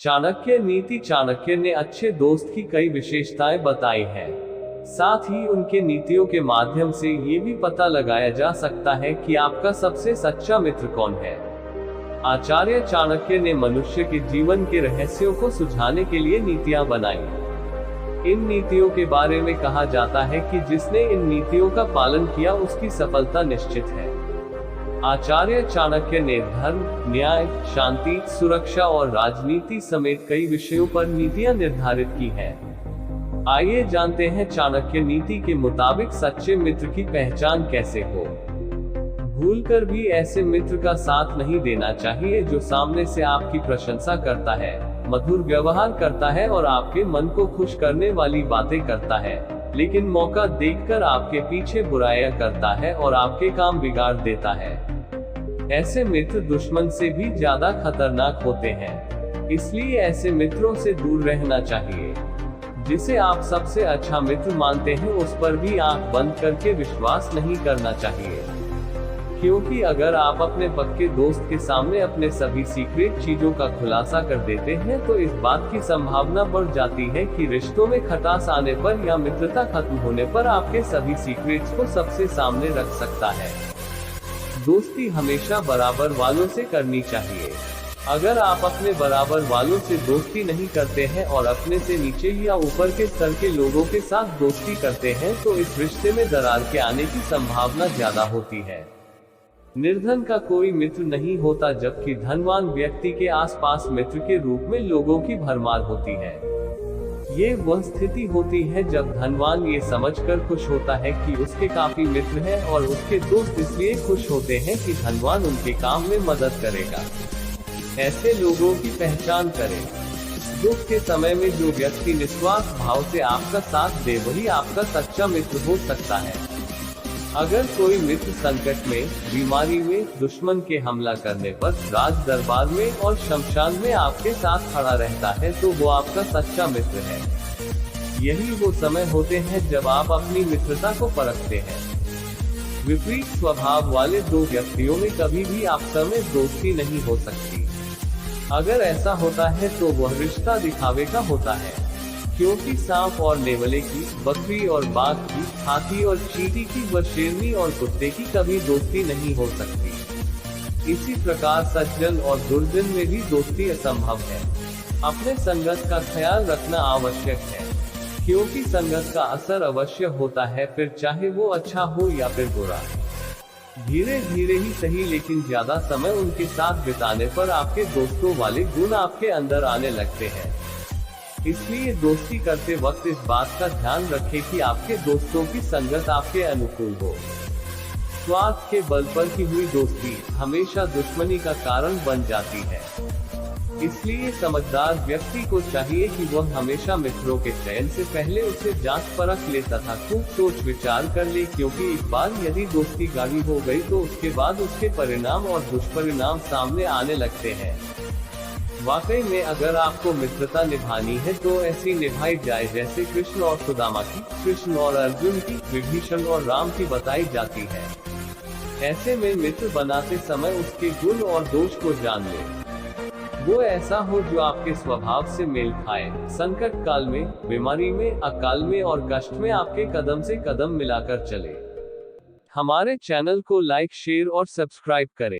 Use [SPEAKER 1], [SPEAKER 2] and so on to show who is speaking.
[SPEAKER 1] चाणक्य नीति। चाणक्य ने अच्छे दोस्त की कई विशेषताएं बताई हैं। साथ ही उनके नीतियों के माध्यम से ये भी पता लगाया जा सकता है कि आपका सबसे सच्चा मित्र कौन है। आचार्य चाणक्य ने मनुष्य के जीवन के रहस्यों को सुझाने के लिए नीतियां बनाई। इन नीतियों के बारे में कहा जाता है कि जिसने इन नीतियों का पालन किया उसकी सफलता निश्चित है। आचार्य चाणक्य ने धर्म, न्याय, शांति, सुरक्षा और राजनीति समेत कई विषयों पर नीतियां निर्धारित की हैं। आइए जानते हैं चाणक्य नीति के मुताबिक सच्चे मित्र की पहचान कैसे हो। भूलकर भी ऐसे मित्र का साथ नहीं देना चाहिए जो सामने से आपकी प्रशंसा करता है, मधुर व्यवहार करता है और आपके मन को खुश करने वाली बातें करता है, लेकिन मौका देखकर आपके पीछे बुराइयां करता है और आपके काम बिगाड़ देता है। ऐसे मित्र दुश्मन से भी ज्यादा खतरनाक होते हैं, इसलिए ऐसे मित्रों से दूर रहना चाहिए। जिसे आप सबसे अच्छा मित्र मानते हैं उस पर भी आंख बंद करके विश्वास नहीं करना चाहिए, क्योंकि अगर आप अपने पक्के दोस्त के सामने अपने सभी सीक्रेट चीजों का खुलासा कर देते हैं तो इस बात की संभावना बढ़ जाती है कि रिश्तों में खटास आने पर या मित्रता खत्म होने पर आपके सभी सीक्रेट्स को सबसे सामने रख सकता है। दोस्ती हमेशा बराबर वालों से करनी चाहिए। अगर आप अपने बराबर वालों से दोस्ती नहीं करते हैं और अपने से नीचे या ऊपर के स्तर के लोगों के साथ दोस्ती करते हैं तो इस रिश्ते में दरार के आने की संभावना ज्यादा होती है। निर्धन का कोई मित्र नहीं होता, जबकि धनवान व्यक्ति के आसपास मित्र के रूप में लोगों की भरमार होती है। ये वह स्थिति होती है जब धनवान ये समझकर खुश होता है कि उसके काफी मित्र हैं और उसके दोस्त इसलिए खुश होते हैं कि धनवान उनके काम में मदद करेगा। ऐसे लोगों की पहचान करें। दुख के समय में जो व्यक्ति निस्वार्थ भाव से आपका साथ दे वही आपका सच्चा मित्र हो सकता है। अगर कोई मित्र संकट में, बीमारी में, दुश्मन के हमला करने पर, राज दरबार में और शमशान में आपके साथ खड़ा रहता है तो वो आपका सच्चा मित्र है। यही वो समय होते हैं जब आप अपनी मित्रता को परखते हैं। विपरीत स्वभाव वाले दो व्यक्तियों में कभी भी आपस में दोस्ती नहीं हो सकती। अगर ऐसा होता है तो वह रिश्ता दिखावे का होता है, क्योंकि सांप और नेवले की, बकरी और बाघ की, हाथी और चींटी की व शेरनी और कुत्ते की कभी दोस्ती नहीं हो सकती। इसी प्रकार सज्जन और दुर्जन में भी दोस्ती असंभव है। अपने संगत का ख्याल रखना आवश्यक है, क्योंकि संगत का असर अवश्य होता है, फिर चाहे वो अच्छा हो या फिर बुरा। धीरे धीरे ही सही, लेकिन ज्यादा समय उनके साथ बिताने पर आपके दोस्तों वाले गुण आपके अंदर आने लगते हैं। इसलिए दोस्ती करते वक्त इस बात का ध्यान रखें कि आपके दोस्तों की संगत आपके अनुकूल हो। स्वार्थ के बल पर की हुई दोस्ती हमेशा दुश्मनी का कारण बन जाती है। इसलिए समझदार व्यक्ति को चाहिए कि वह हमेशा मित्रों के चयन से पहले उसे जांच परख ले तथा खूब सोच विचार कर ले, क्योंकि एक बार यदि दोस्ती गाढ़ी हो गई तो उसके बाद उसके परिणाम और दुष्परिणाम सामने आने लगते हैं। वाकई में अगर आपको मित्रता निभानी है तो ऐसी निभाई जाए जैसे कृष्ण और सुदामा की, कृष्ण और अर्जुन की, विभीषण और राम की बताई जाती है। ऐसे में मित्र बनाते समय उसके गुण और दोष को जान ले। वो ऐसा हो जो आपके स्वभाव से मेल खाए, संकट काल में, बीमारी में, अकाल में और कष्ट में आपके कदम से कदम मिलाकर चले। हमारे चैनल को लाइक, शेयर और सब्सक्राइब करें।